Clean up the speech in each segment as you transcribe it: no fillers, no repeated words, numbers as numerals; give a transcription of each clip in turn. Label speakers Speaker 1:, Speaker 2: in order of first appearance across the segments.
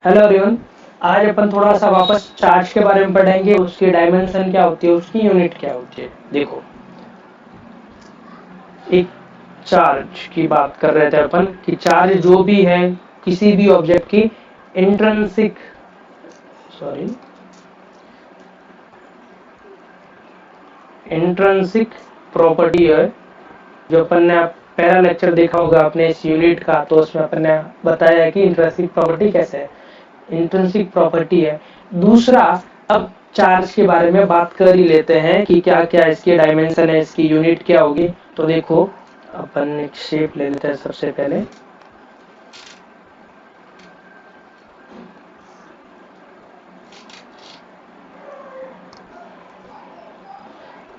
Speaker 1: Hello everyone. आज अपन थोड़ा सा वापस चार्ज के बारे में पढ़ेंगे। उसकी डायमेंशन क्या होती है, उसकी यूनिट क्या होती है। देखो, एक चार्ज की बात कर रहे थे अपन कि चार्ज जो भी है किसी भी ऑब्जेक्ट की इंट्रिंसिक प्रॉपर्टी है। जो अपन ने पहला लेक्चर देखा होगा आपने इस यूनिट का, तो उसमें अपन ने बताया कि इंट्रिंसिक प्रॉपर्टी कैसे है, इंट्रिंसिक प्रॉपर्टी है। दूसरा, अब चार्ज के बारे में बात कर ही लेते हैं कि क्या क्या इसकी डायमेंशन है, इसकी यूनिट क्या होगी। तो देखो, अपन एक शेप ले लेते हैं। सबसे पहले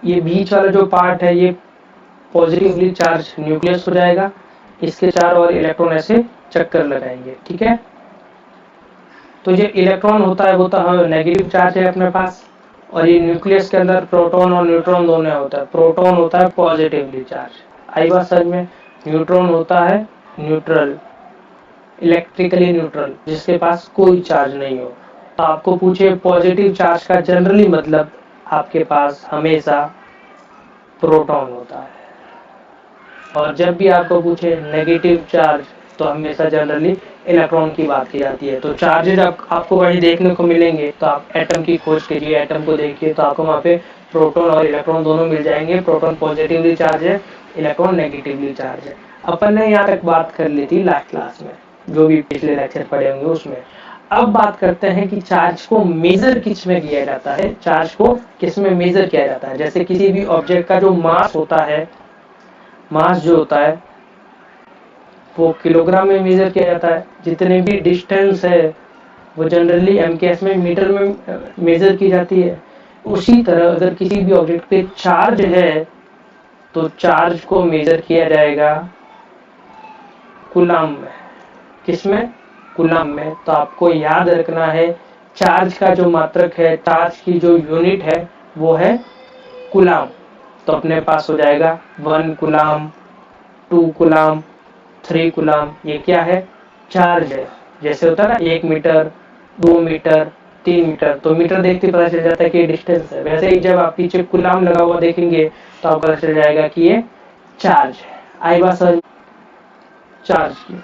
Speaker 1: ये बीच वाला जो पार्ट है ये पॉजिटिवली चार्ज न्यूक्लियस हो जाएगा। इसके चारों ओर इलेक्ट्रॉन ऐसे चक्कर लगाएंगे, ठीक है। तो ये इलेक्ट्रॉन होता है वो तो नेगेटिव चार्ज है अपने पास, और ये न्यूक्लियस के अंदर प्रोटॉन और न्यूट्रॉन दोनों होता है। प्रोटॉन होता है पॉजिटिवली चार्ज, आई बात समझ में। न्यूट्रॉन होता है न्यूट्रल, इलेक्ट्रिकली न्यूट्रल, जिसके पास कोई चार्ज नहीं हो। तो आपको पूछे पॉजिटिव चार्ज का जनरली मतलब आपके पास हमेशा प्रोटॉन होता है, और जब भी आपको पूछे नेगेटिव चार्ज तो हमेशा जनरली इलेक्ट्रॉन की बात की जाती है। तो चार्जेज आपको वहीं देखने को मिलेंगे। तो आप एटम की खोज कीजिए, एटम को देखिए तो आपको वहाँ पे प्रोटॉन और इलेक्ट्रॉन दोनों मिल जाएंगे। प्रोटॉन पॉजिटिवली चार्ज है, इलेक्ट्रॉन नेगेटिवली चार्ज है। अपन ने यहाँ तक बात कर ली थी लास्ट क्लास में, जो भी पिछले लेक्चर पढ़े होंगे उसमें। अब बात करते हैं कि चार्ज को मेजर किस में किया जाता है, चार्ज को किस में मेजर किया जाता है। जैसे किसी भी ऑब्जेक्ट का जो मास होता है, मास जो होता है वो किलोग्राम में मेजर किया जाता है। जितने भी डिस्टेंस है वो जनरली एमकेएस में, मीटर में मेजर की जाती है। उसी तरह अगर किसी भी ऑब्जेक्ट पे चार्ज है तो चार्ज को मेजर किया जाएगा कूलम में। किसमें? कूलम में। तो आपको याद रखना है चार्ज का जो मात्रक है, चार्ज की जो यूनिट है वो है कूलम। तो अपने पास हो जाएगा 1 कूलम, 2 कूलम, 3 कूलम। ये क्या है? चार्ज है। जैसे होता है ना 1 मीटर, 2 मीटर, 3 मीटर, तो मीटर देखते पता चल जाता है कि डिस्टेंस है। वैसे ही जब आप पीछे कूलम लगा हुआ देखेंगे तो आपको पता चल जाएगा कि ये चार्ज है। आई बात समझ? चार्ज की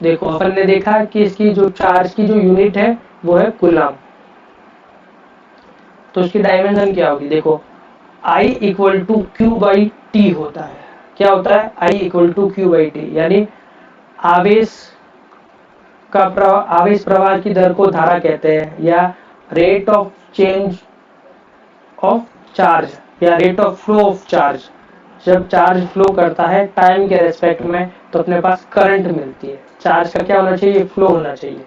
Speaker 1: देखो, अपन ने देखा कि इसकी जो चार्ज की जो यूनिट है वो है कूलम। तो इसकी डायमेंशन क्या होगी? देखो, I equal to Q by T होता है। क्या होता है? I equal to Q by T, यानी आवेश आवेश प्रवाह की दर को धारा कहते हैं, या rate of change of charge, या rate of flow of charge. जब चार्ज फ्लो करता है टाइम के रेस्पेक्ट में तो अपने पास करंट मिलती है। चार्ज का क्या होना चाहिए? फ्लो होना चाहिए।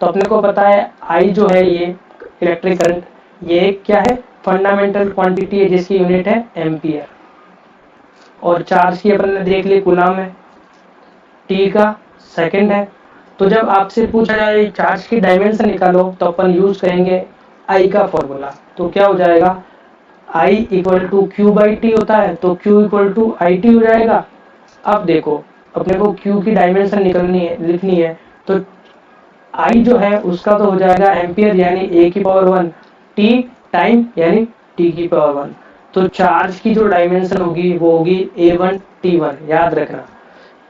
Speaker 1: तो अपने को पता है आई जो है ये इलेक्ट्रिक करंट, ये क्या है? फंडामेंटल क्वांटिटी है जिसकी यूनिट है एम्पियर। और चार्ज की अपन ने देख ली कूलम है, टी का सेकंड है। तो जब आपसे पूछा जाए चार्ज की डायमेंशन निकालो तो अपन यूज करेंगे आई का फॉर्मूला। तो क्या हो जाएगा? I equal to Q by T होता है, तो Q equal to I T हो जाएगा। अब देखो, अपने को Q की डायमेंशन निकलनी है, लिखनी है, तो I जो है उसका तो हो जाएगा एम्पियर, यानी A की पावर 1, T टाइम यानी T की पावर 1। तो चार्ज की जो डायमेंशन होगी वो होगी A1 T1। याद रखना,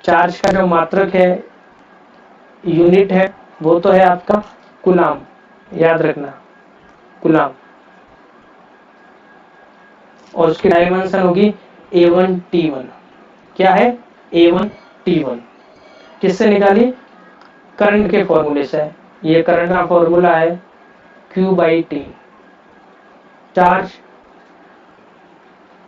Speaker 1: चार्ज का जो मात्रक है, यूनिट है, वो तो है आपका कूलम। याद रखना, कूलम। और उसकी डायमेंशन होगी A1 T1। क्या है? A1 T1 किससे निकाली? करंट के फॉर्मूले से। ये करंट का फॉर्मूला है Q by T, charge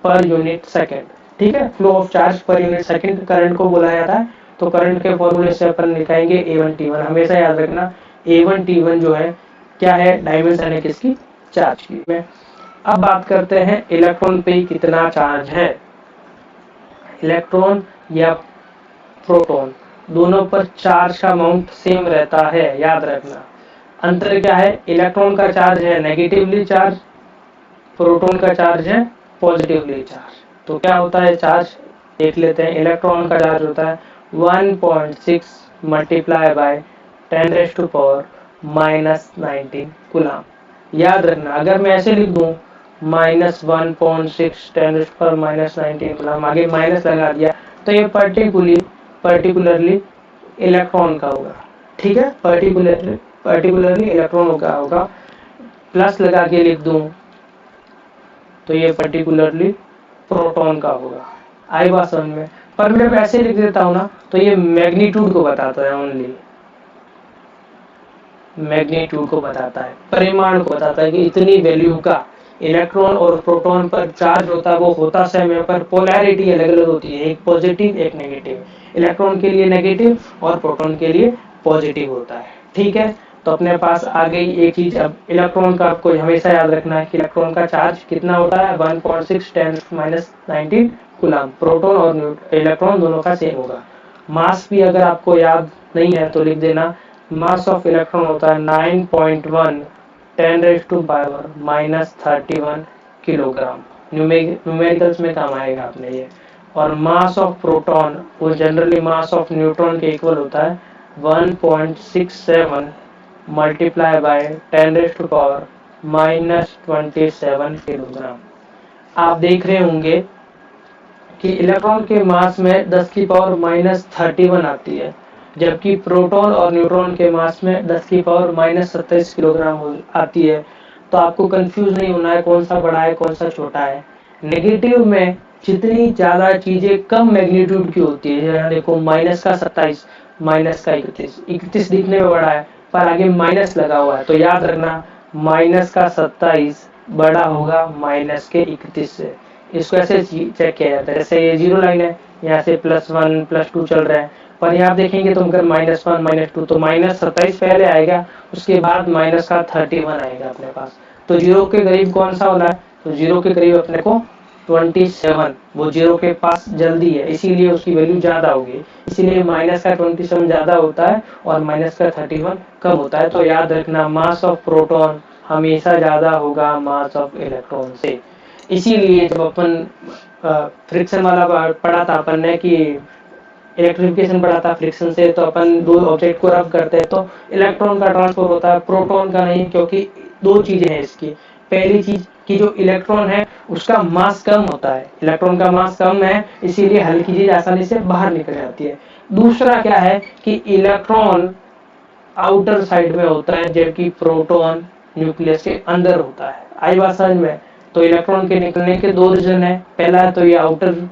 Speaker 1: per unit second. ठीक है, flow of charge per unit second current को बोला जाता है। तो करंट के फॉर्मूले से अपन लिखाएंगे A1 T1। हमेशा याद रखना A1 T1 जो है क्या है? डायमेंशन है किसकी? चार्ज की। अब बात करते हैं इलेक्ट्रॉन पे कितना चार्ज है। इलेक्ट्रॉन या प्रोटॉन दोनों पर चार्ज का अमाउंट सेम रहता है। याद रखना, अंतर क्या है? इलेक्ट्रॉन का चार्ज है नेगेटिवली चार्ज, प्रोटॉन का चार्ज है पॉजिटिवली चार्ज। तो क्या होता है चार्ज? देख लेते हैं। इलेक्ट्रॉन का चार्ज होता है 1.6 मल्टीप्लाई बाय 10⁻⁻19 कूलम। याद रखना, अगर मैं ऐसे लिख दूं -1.6 10⁻⁻19 कूलम, आगे माइनस लगा दिया तो ये पर्टिकुलरली इलेक्ट्रॉन का होगा। ठीक है, पर्टिकुलरली इलेक्ट्रॉन का होगा। प्लस लगा के लिख दूं तो ये पर्टिकुलरली प्रोटॉन का होगा। आई बात समझ में? पर मैं ऐसे लिख देता हूं ना तो ये मैग्नीट्यूड को बताता है, ओनली मैग्नीट्यूड को बताता है, परिमाण को बताता है कि इतनी वैल्यू का इलेक्ट्रॉन और प्रोटॉन पर चार्ज होता है। वो होता सेम है पर पोलैरिटी अलग अलग होती है, एक पॉजिटिव एक नेगेटिव। इलेक्ट्रॉन के लिए नेगेटिव और प्रोटॉन के लिए पॉजिटिव होता है। ठीक है, तो अपने पास आ गई एक चीज। अब इलेक्ट्रॉन का आपको हमेशा याद रखना है कि इलेक्ट्रॉन का चार्ज कितना होता है, 1.6 10⁻⁻19 कूलम। प्रोटॉन और इलेक्ट्रॉन दोनों का सेम होगा। मास भी अगर आपको याद नहीं है तो लिख देना, मास ऑफ इलेक्ट्रॉन होता है 9.1 10⁻⁻31 किलोग्राम। न्यूमेरिकल्स में काम आएगा आपने ये। और मास ऑफ प्रोटॉन वो जनरली मास ऑफ न्यूट्रॉन के इक्वल होता है 1.67 मल्टीप्लाई बाय 10⁻⁻27 किलोग्राम। आप देख रहे होंगे कि इलेक्ट्रॉन के मास में 10⁻31 आती है, जबकि प्रोटॉन और न्यूट्रॉन के मास में 10⁻27 किलोग्राम आती है। तो आपको कंफ्यूज नहीं होना है कौन सा बड़ा है कौन सा छोटा है। नेगेटिव में जितनी ज्यादा चीजें कम मैग्नीट्यूड की होती है, यहाँ देखो -27 -31 दिखने में बड़ा है पर आगे माइनस लगा हुआ है, तो याद रखना -27 बड़ा होगा -31 से। इसको ऐसे चेक किया जाता है, जैसे ये जीरो लाइन है, यहाँ से +1 +2 चल रहा है, पर यहाँ देखेंगे तो अगर -1 -2 तो -27 पहले आएगा, उसके बाद -31 आएगा अपने पास। तो जीरो के करीब कौन सा वाला है, तो जीरो के करीब अपने को 27, वो जीरो के पास जल्दी है, इसीलिए उसकी वैल्यू ज्यादा होगी। इसीलिए -27 ज्यादा होता है और -31 कम होता है। तो याद रखना मास ऑफ प्रोटॉन हमेशा ज्यादा होगा मास ऑफ इलेक्ट्रॉन से। इसीलिए जब अपन फ्रिक्शन वाला पढ़ा था अपन ने कि इलेक्ट्रिफिकेशन पढ़ा था फ्रिक्शन से, तो अपन दो ऑब्जेक्ट को रब करते हैं तो इलेक्ट्रॉन का ट्रांसफर होता है, प्रोटॉन का नहीं, क्योंकि दो चीजें हैं इसकी। पहली चीज कि जो इलेक्ट्रॉन है उसका मास कम होता है, इलेक्ट्रॉन का मास कम है इसीलिए हल्की चीज आसानी से बाहर निकल जाती है। दूसरा क्या है कि इलेक्ट्रॉन आउटर साइड में होता है जबकि प्रोटॉन न्यूक्लियस के अंदर होता है। आई बात समझ में? तो इलेक्ट्रॉन के निकलने के दो रीजन है, पहला तो ये आउटर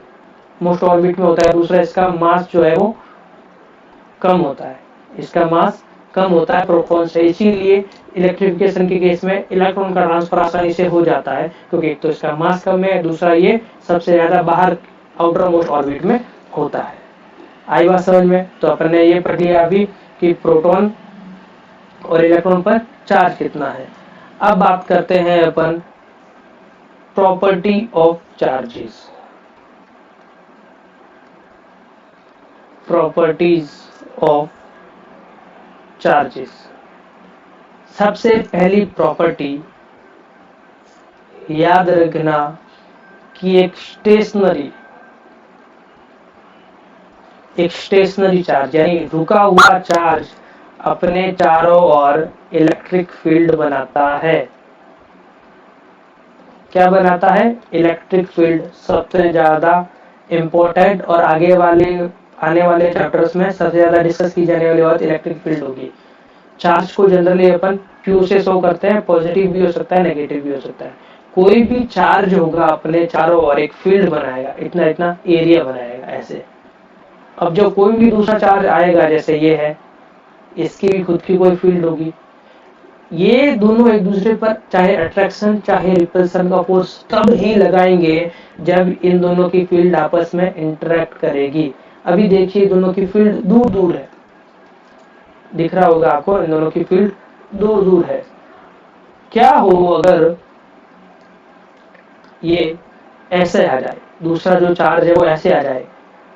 Speaker 1: मोस्ट ऑर्बिट में होता है, दूसरा इसका मास जो है वो कम होता है, इसका मास कम होता है प्रोटॉन से। इसीलिए इलेक्ट्रिफिकेशन के केस में इलेक्ट्रॉन का ट्रांसफर आसानी से हो जाता है, क्योंकि एक तो इसका मास कम है, दूसरा ये सबसे ज्यादा बाहर आउटर मोस्ट ऑर्बिट में होता है। आई बात समझ में? तो अपन ने ये पढ़ लिया अभी कि प्रोटॉन और इलेक्ट्रॉन पर चार्ज कितना है। अब बात करते हैं अपन property of charges. Properties of charges. सबसे पहली प्रॉपर्टी याद रखना कि एक स्टेशनरी चार्ज यानी रुका हुआ चार्ज अपने चारों ओर इलेक्ट्रिक फील्ड बनाता है। क्या बनाता है? Electric field. सबसे ज्यादा इंपॉर्टेंट और आने वाले चैप्टर्स में सबसे ज्यादा डिस्कस की जाने वाली बात इलेक्ट्रिक फील्ड होगी। चार्ज को जनरली अपन Q से शो करते हैं, पॉजिटिव भी हो सकता है नेगेटिव भी हो सकता है। कोई भी चार्ज होगा अपने चारों ओर एक फील्ड बनाएगा, इतना इतना एरिया बनाएगा ऐसे। अब जो कोई भी दूसरा चार्ज आएगा जैसे ये है, इसकी भी खुद की कोई फील्ड होगी। ये दोनों एक दूसरे पर चाहे अट्रैक्शन चाहे रिपल्सन का फोर्स तब ही लगाएंगे जब इन दोनों की फील्ड आपस में इंटरेक्ट करेगी। अभी देखिए दोनों की फील्ड दूर दूर है, दिख रहा होगा आपको, इन दोनों की फील्ड दूर दूर है। क्या हो अगर ये ऐसे आ जाए, दूसरा जो चार्ज है वो ऐसे आ जाए,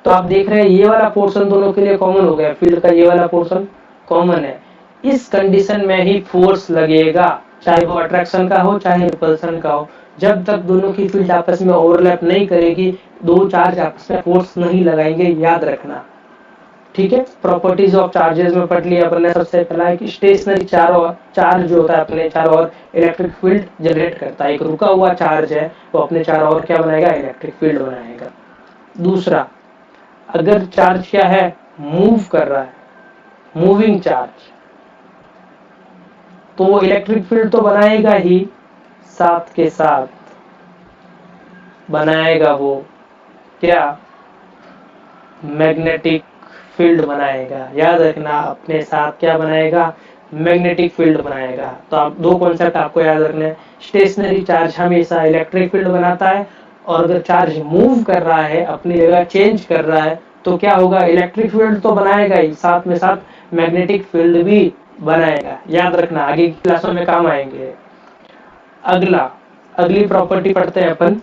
Speaker 1: तो आप देख रहे हैं ये वाला पोर्शन दोनों के लिए कॉमन हो गया, फील्ड का ये वाला पोर्शन कॉमन है। इस कंडीशन में ही फोर्स लगेगा, चाहे वो अट्रैक्शन का हो चाहे रिपल्सन का हो। जब तक दोनों की फील्ड आपस में ओवरलैप नहीं करेगी, दो चार्ज आपस में फोर्स नहीं लगाएंगे, याद रखना। ठीक है। प्रॉपर्टीज ऑफ चार्जेस में पढ़ लिया अपन ने सबसे पहला है कि स्टेशनरी चार्ज जो होता है अपने चारों ओर इलेक्ट्रिक फील्ड जनरेट करता है। एक रुका हुआ चार्ज है वो अपने चारों ओर क्या बनाएगा, इलेक्ट्रिक फील्ड बनाएगा। दूसरा, अगर चार्ज क्या है, मूव कर रहा है, मूविंग चार्ज, तो वो इलेक्ट्रिक फील्ड तो बनाएगा ही, साथ के साथ बनाएगा वो क्या, मैग्नेटिक फील्ड बनाएगा। याद रखना, अपने साथ क्या बनाएगा, मैग्नेटिक फील्ड बनाएगा। तो आप दो कॉन्सेप्ट आपको याद रखना है, स्टेशनरी चार्ज हमेशा इलेक्ट्रिक फील्ड बनाता है, और अगर चार्ज मूव कर रहा है, अपनी जगह चेंज कर रहा है, तो क्या होगा, इलेक्ट्रिक फील्ड तो बनाएगा ही, साथ में साथ मैग्नेटिक फील्ड भी बनाएगा। याद रखना, आगे की क्लासों में काम आएंगे। अगली प्रॉपर्टी पढ़ते हैं अपन,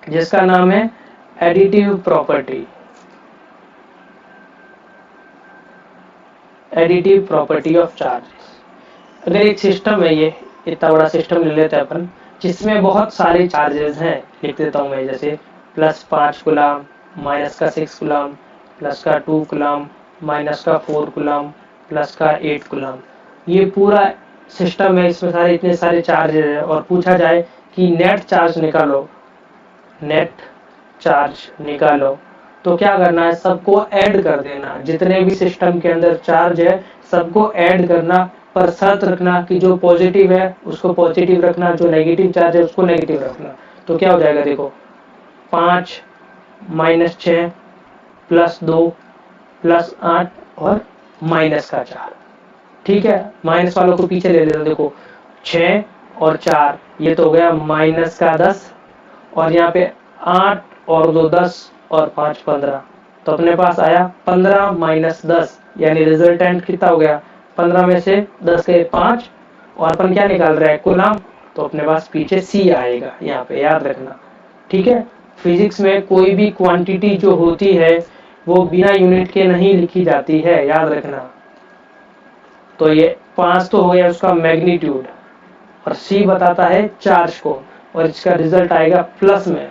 Speaker 1: जिसका नाम है additive property. Additive property of charges. अगर एक सिस्टम है, ये इतना बड़ा सिस्टम ले लेते हैं अपन, जिसमें बहुत सारे चार्जेस हैं, लिख देता हूं मैं, जैसे +5 coulomb, -6 coulomb, +2 coulomb, -4 coulomb, +8 coulomb. ये पूरा सिस्टम है, इसमें सारे इतने सारे चार्जेस हैं, और पूछा जाए कि नेट चार्ज निकालो, नेट चार्ज निकालो, तो क्या करना है, सबको ऐड कर देना। जितने भी सिस्टम के अंदर चार्ज है सबको ऐड करना, पर शर्त रखना कि जो पॉजिटिव है उसको पॉजिटिव रखना, जो नेगेटिव चार्ज है उसको नेगेटिव रखना। तो क्या हो जाएगा, देखो 5 -6 +2 +8 और -4। ठीक है, माइनस वालों को पीछे ले लेते, देखो 6 और 4, ये तो हो गया -10, और यहाँ पे 8 और 2 10 और 5 15, तो अपने पास आया 15 - 10, यानी रिजल्टेंट कितना हो गया, 15 में से 10 गए 5, और अपन क्या निकाल रहे हैं, कूलम, तो अपने पास पीछे C आएगा यहाँ पे, याद रखना। ठीक है, फिजिक्स में कोई भी क्वांटिटी जो होती है वो बिना यूनिट के नहीं लिखी जाती है, याद रखना। तो ये 5 तो हो गया उसका मैग्नीट्यूड, और C बताता है चार्ज को, और इसका रिजल्ट आएगा प्लस में,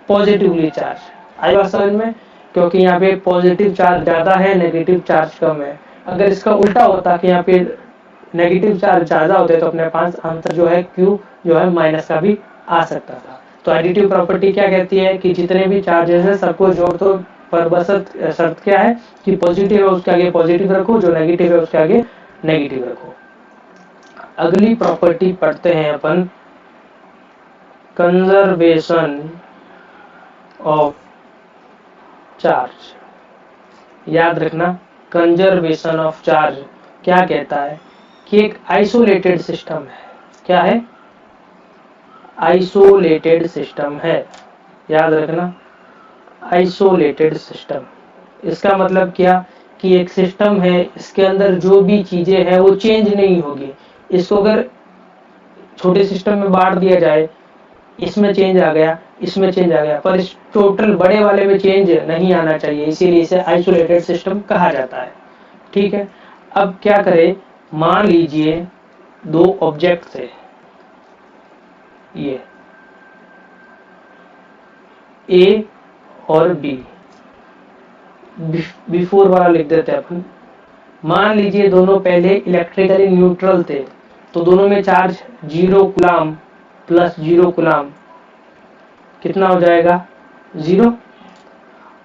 Speaker 1: पॉजिटिवली चार्ज। आई बात समझ में, क्योंकि यहाँ पे पॉजिटिव चार्ज ज्यादा है, नेगेटिव चार्ज कम है। अगर इसका उल्टा होता कि यहाँ पे नेगेटिव चार्ज ज्यादा होते, तो अपने पास आंसर जो है Q जो है माइनस का भी आ सकता था। तो एडिटिव प्रॉपर्टी क्या कहती है कि जितने भी चार्जेस है सबको जोड़ दो, पर बस शर्त क्या है कि पॉजिटिव है उसके आगे पॉजिटिव रखो, जो नेगेटिव है उसके आगे नेगेटिव रखो। अगली प्रॉपर्टी पढ़ते हैं अपन, कंजर्वेशन ऑफ चार्ज। याद रखना, कंजर्वेशन ऑफ चार्ज क्या कहता है कि एक आइसोलेटेड सिस्टम है। क्या है, आइसोलेटेड सिस्टम है। याद रखना, आइसोलेटेड सिस्टम, इसका मतलब क्या कि एक सिस्टम है, इसके अंदर जो भी चीजें हैं वो चेंज नहीं होगी। इसको अगर छोटे सिस्टम में बांट दिया जाए, इसमें चेंज आ गया, इसमें चेंज आ गया, पर इस टोटल बड़े वाले में चेंज नहीं आना चाहिए, इसीलिए इसे आइसोलेटेड सिस्टम कहा जाता है। ठीक है, अब क्या करें, मान लीजिए दो ऑब्जेक्ट थे, ये A और B, बिफोर वाला लिख देते हैं अपन। मान लीजिए दोनों पहले इलेक्ट्रिकली न्यूट्रल थे, तो दोनों में चार्ज 0 कूलम + 0 कूलम, कितना हो जाएगा, 0।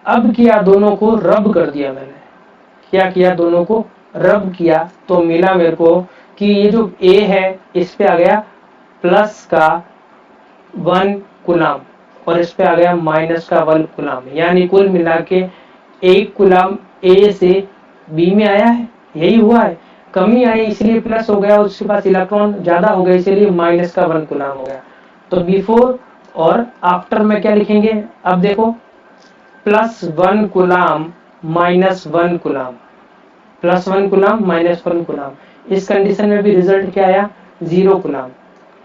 Speaker 1: अब किया, दोनों को रब कर दिया मैंने, क्या किया, दोनों को रब किया, तो मिला मेरे को कि ये जो A है इस पे आ गया प्लस का 1 कूलम, और इस पे आ गया माइनस का 1 कूलम, यानी कुल मिला के 1 कूलम A से B में आया है। यही हुआ है, कमी आई इसलिए प्लस हो गया, उसके पास इलेक्ट्रॉन ज्यादा हो गए इसलिए माइनस का 1 कूलम हो गया। तो बिफोर और आफ्टर में क्या लिखेंगे, अब देखो +1 कूलम -1 कूलम, +1 कूलम -1 कूलम, इस कंडीशन में भी रिजल्ट क्या आया, 0 कूलम।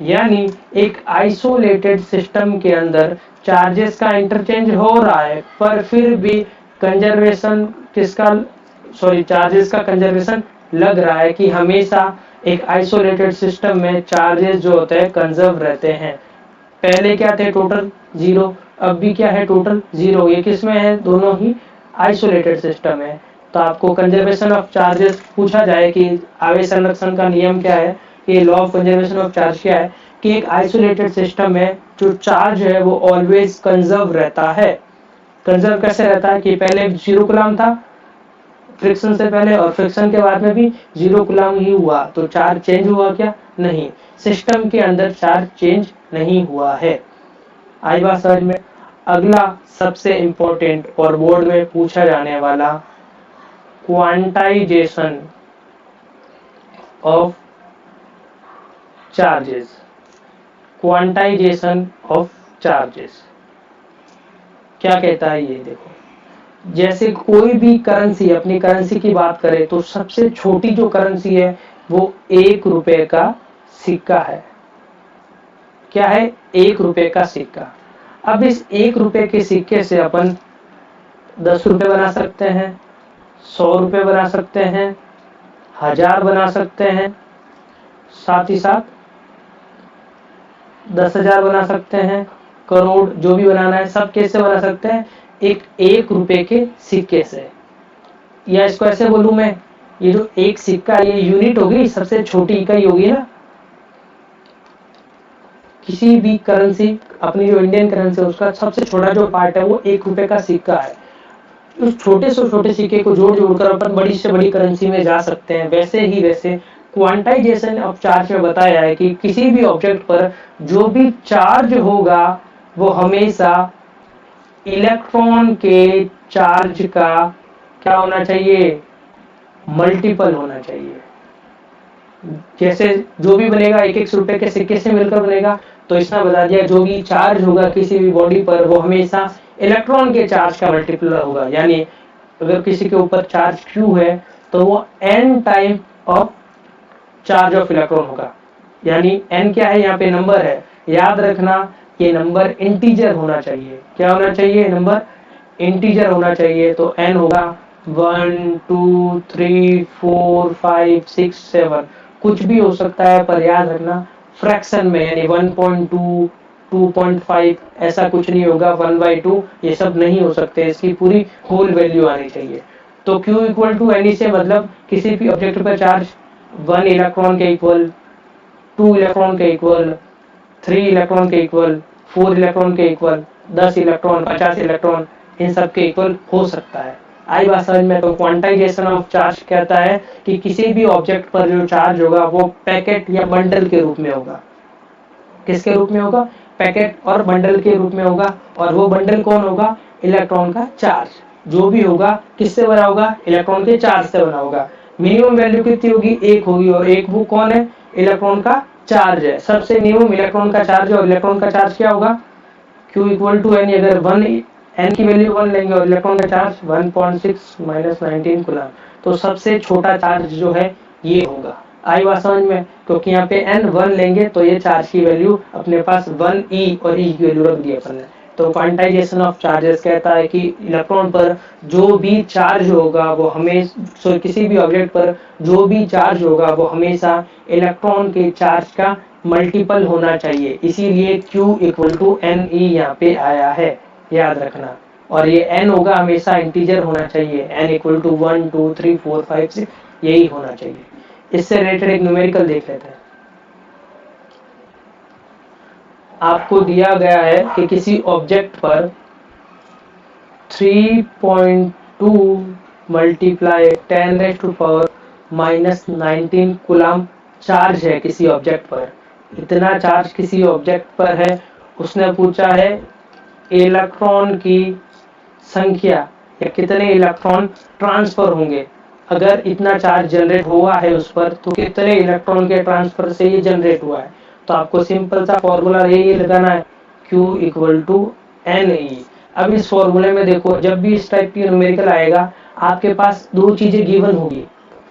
Speaker 1: यानी एक आइसोलेटेड सिस्टम के अंदर चार्जेस का इंटरचेंज हो रहा है, पर फिर भी कंजर्वेशन चार्जेस का कंजर्वेशन लग रहा है कि हमेशा एक आइसोलेटेड सिस्टम में चार्जेस जो होते हैं कंजर्व रहते हैं। पहले क्या थे, टोटल 0, अब भी क्या है, टोटल 0। ये किस में है, दोनों ही आइसोलेटेड सिस्टम है। तो आपको कंजर्वेशन ऑफ चार्जेस पूछा जाए कि आवेश संरक्षण का नियम क्या है, ये law of conservation of charge क्या है, कि एक आइसोलेटेड सिस्टम में जो चार्ज है वो ऑलवेज कंजर्व रहता है। कंजर्व कैसे रहता है कि पहले 0 कूलम था फ्रिक्शन से पहले, और फ्रिक्शन के बाद में भी 0 कूलम ही हुआ, तो चार्ज चेंज हुआ क्या? नहीं, सिस्टम के अंदर चार्ज चेंज नहीं हुआ है। आई बात समझ में? अगला सबसे इंपॉर्टेंट और बोर्ड में पूछा जाने वाला, quantization of charges. Quantization of charges क्या कहता है ये देखो, जैसे कोई भी करेंसी, अपनी करेंसी की बात करें तो सबसे छोटी जो करेंसी है वो 1 रुपए का सिक्का है। क्या है? 1 रुपए का सिक्का। अब इस 1 रुपए के सिक्के से अपन 10 रुपए बना सकते हैं, 100 रुपए बना सकते हैं, 1000 बना सकते हैं, साथ ही साथ 10,000 बना सकते हैं, करोड़, जो भी बनाना है सब कैसे बना सकते हैं? एक रुपए के सिक्के से। या इसको ऐसे बोलूं मैं, ये जो एक सिक्का, ये यूनिट होगी, सबसे छोटी इकाई होगी ना किसी भी करेंसी, अपनी जो इंडियन करेंसी है उसका सबसे छोटा जो पार्ट है वो 1 रुपए का सिक्का है। उस छोटे से छोटे सिक्के को जोड़ जोड़कर अपन बड़ी से बड़ी करेंसी में जा सकते हैं। वैसे ही वैसे क्वांटाइजेशन ऑफ चार्ज में बताया है कि किसी भी ऑब्जेक्ट पर जो भी चार्ज होगा वो हमेशा इलेक्ट्रॉन के चार्ज का क्या होना चाहिए? मल्टीपल होना चाहिए। जैसे जो भी बनेगा 1-1 रुपए के सिक्के से मिलकर बनेगा, तो इसमें बता दिया जो भी चार्ज होगा किसी भी बॉडी पर वो हमेशा इलेक्ट्रॉन के चार्ज का मल्टीपल होगा। यानी अगर किसी के ऊपर चार्ज Q है तो वो n time of charge of electron होगा। यानी n क्या है? यहाँ पे नंबर है, याद रखना ये नंबर इंटीजर होना चाहिए। क्या होना चाहिए? नंबर इंटीजर होना चाहिए। तो n होगा 1 2 3 4 5 6 7, कुछ भी हो सकता है, पर याद रखना फ्रैक्शन में, यानी 1.2 2.5 ऐसा कुछ नहीं होगा, 1/2 ये सब नहीं हो सकते, इसकी पूरी होल वैल्यू आनी चाहिए। तो Q इक्वल टू एन से मतलब किसी भी ऑब्जेक्ट पर चार्ज 1 इलेक्ट्रॉन के इक्वल, 2 इलेक्ट्रॉन के इक्वल, 3 इलेक्ट्रॉन के इक्वल, 4 इलेक्ट्रॉन के इक्वल, 10 इलेक्ट्रॉन, 50 इलेक्ट्रॉन, इन सब के इक्वल हो सकता है। आई बात समझ में? तो क्वांटाइजेशन ऑफ चार्ज कहता है कि किसी भी ऑब्जेक्ट पर जो चार्ज होगा वो पैकेट या बंडल के रूप में होगा। किसके रूप में होगा? पैकेट और बंडल के रूप में होगा। और वो बंडल कौन होगा? इलेक्ट्रॉन का चार्ज जो भी होगा किससे बना होगा? इलेक्ट्रॉन के चार्ज से बना होगा। मिनिमम वैल्यू कितनी होगी? 1 होगी, और 1 वो कौन है? इलेक्ट्रॉन का चार्ज है। सबसे मिनिमम इलेक्ट्रॉन का चार्ज है, और इलेक्ट्रॉन का चार्ज क्या होगा? Q equal to N. अगर 1 n की वैल्यू 1 लेंगे और इलेक्ट्रॉन का चार्ज 1.6 - 19 कूलम, तो सबसे छोटा चार्ज जो है ये होगा। आई बात समझ में? क्योंकि यहाँ पे n 1 लेंगे तो ये चार्ज की वैल्यू अपने पास 1e, और e की वैल्यू रख दी अपन ने। तो क्वांटाइजेशन ऑफ चार्जेस कहता है कि इलेक्ट्रॉन पर जो भी चार्ज होगा वो हमेशा, किसी भी ऑब्जेक्ट पर जो भी चार्ज होगा वो हमेशा इलेक्ट्रॉन के चार्ज का मल्टीपल होना चाहिए। इसीलिए Q equal to N E यहाँ पे आया है, याद रखना। और ये n होगा हमेशा इंटीजर होना चाहिए, n इक्वल टू 1 2 3 4 5 6 यही होना चाहिए। इससे रिलेटेड एक न्यूमेरिकल देख लेते हैं। आपको दिया गया है कि किसी ऑब्जेक्ट पर 3.2 मल्टीप्लाई 10⁻⁻⁻19 कूलम चार्ज है किसी ऑब्जेक्ट पर। इतना चार्ज किसी ऑब्जेक्ट पर है। उसने पूछा है इलेक्ट्रॉन की संख्या, या कितने इलेक्ट्रॉन ट्रांसफर होंगे। अगर इतना चार्ज जनरेट हुआ है उस पर, तो कितने इलेक्ट्रॉन के ट्रांसफर से ये जनरेट हुआ है। तो आपको सिंपल सा फॉर्मूला ये लगाना है, Q equal to N E. अब इस फॉर्मूले में देखो, जब भी इस टाइप की न्यूमेरिकल आएगा आपके पास 2 चीजें गिवन होगी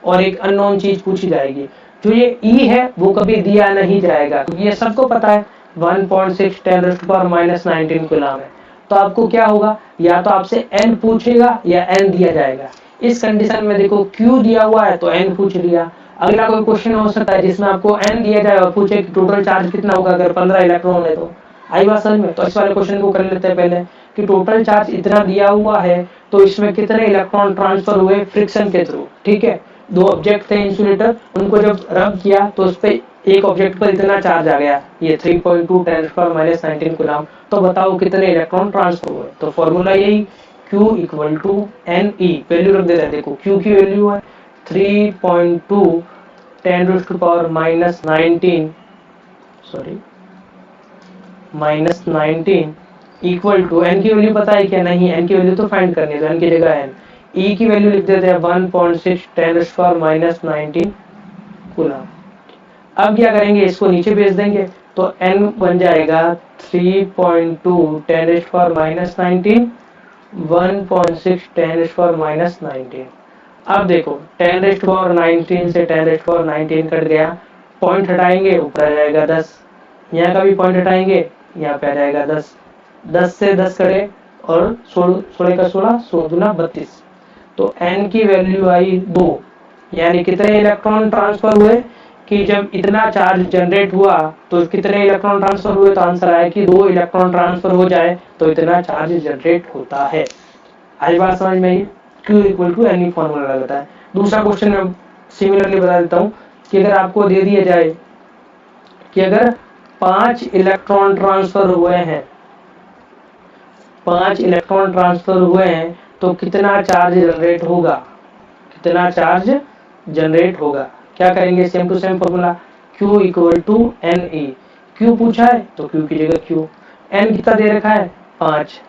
Speaker 1: और एक अननोन चीज पूछी जाएगी। जो ये E है वो कभी दिया नहीं जाएगा, क्योंकि ये सबको पता है 1.6 10⁻⁻19 कूलम है। तो आपको क्या होगा, या तो आपसे n पूछेगा या n दिया जाएगा। इस कंडीशन में देखो Q दिया हुआ है तो n पूछ लिया। अगला कोई क्वेश्चन हो सकता है जिसमें आपको n दिया जाए और पूछे कि टोटल चार्ज कितना होगा अगर 15 इलेक्ट्रॉन है तो। आई बात समझ में? तो इस वाले क्वेश्चन को कर लेते हैं पहले। कि टोटल चार्ज इतना दिया हुआ है तो इसमें कितने इलेक्ट्रॉन ट्रांसफर हुए फ्रिक्शन के थ्रू। ठीक है, दो ऑब्जेक्ट थे इंसुलेटर, उनको जब रब किया तो उस पर एक ऑब्जेक्ट पर इतना चार्ज आ गया, ये 3.2 10⁻⁻19 कूलम। तो बताओ कितने इलेक्ट्रॉन ट्रांसफर हुए। तो फॉर्मूला यही Q equal to NE, value रख देते हैं। देखो Q की वैल्यू है 3.2 10⁻⁻19 सॉरी -19 इक्वल टू n की वैल्यू पता है क्या? नहीं, n की वैल्यू तो फाइंड करनी है, तो n की जगह n, E की वैल्यू लिख देते हैं 1.6 10⁻⁻19 कूलम। अब क्या करेंगे, इसको नीचे भेज देंगे तो n बन जाएगा 3.2 10⁻⁻19 1.6 10⁻⁻19। अब देखो 10⁻19 से 10⁻⁻19 कट गया, पॉइंट हटाएंगे ऊपर आ जाएगा 10, यहाँ का भी पॉइंट हटाएंगे यहाँ पे आ जाएगा 10, 10 से 10 कटे और 16 का 16 16 दूना 32। तो n की वैल्यू आई 2, यानी कितने इलेक्ट्रॉन ट्रांसफर हुए कि जब इतना चार्ज जनरेट हुआ तो कितने इलेक्ट्रॉन ट्रांसफर हुए, तो आंसर आया कि 2 इलेक्ट्रॉन ट्रांसफर हो जाए तो इतना चार्ज जनरेट होता है। आज बात समझ में आई, Q equal to NE formula लगता है। दूसरा क्वेश्चन में सिमिलरली बता देता हूँ कि अगर आपको दे दिया जाए कि अगर 5 इलेक्ट्रॉन ट्रांसफर हुए हैं, 5 इलेक्ट्रॉन ट्रांसफर हुए हैं तो कितना चार्ज जनरेट होगा, कितना चार्ज जनरेट होगा। क्या करेंगे, same to same formula Q equal to NE। Q पूछा है तो Q की जगह Q, N कितना दे रखा है 5,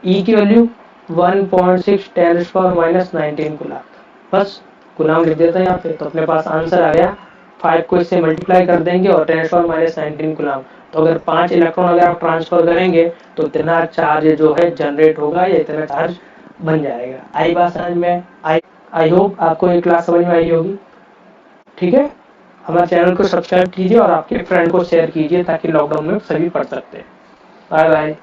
Speaker 1: E की वैल्यू 1.6 10⁻⁻19 कूलम, बस कूलम लिख देते हैं यहाँ पे। तो अपने पास आंसर आ गया, 5 को इससे मल्टीप्लाई कर देंगे और 10⁻⁻19 कूलम। तो अगर 5 इलेक्ट्रॉन अगर आप ट्रांसफर करेंगे तो इतना चार्ज जो है जनरेट होगा या इतना चार्ज बन जाएगा। आई बात समझ में? आई होप आपको ये क्लास समझ में आई होगी। ठीक है, हमारे चैनल को सब्सक्राइब कीजिए और आपके फ्रेंड को शेयर कीजिए ताकि लॉकडाउन में सभी पढ़ सकते हैं। Bye bye.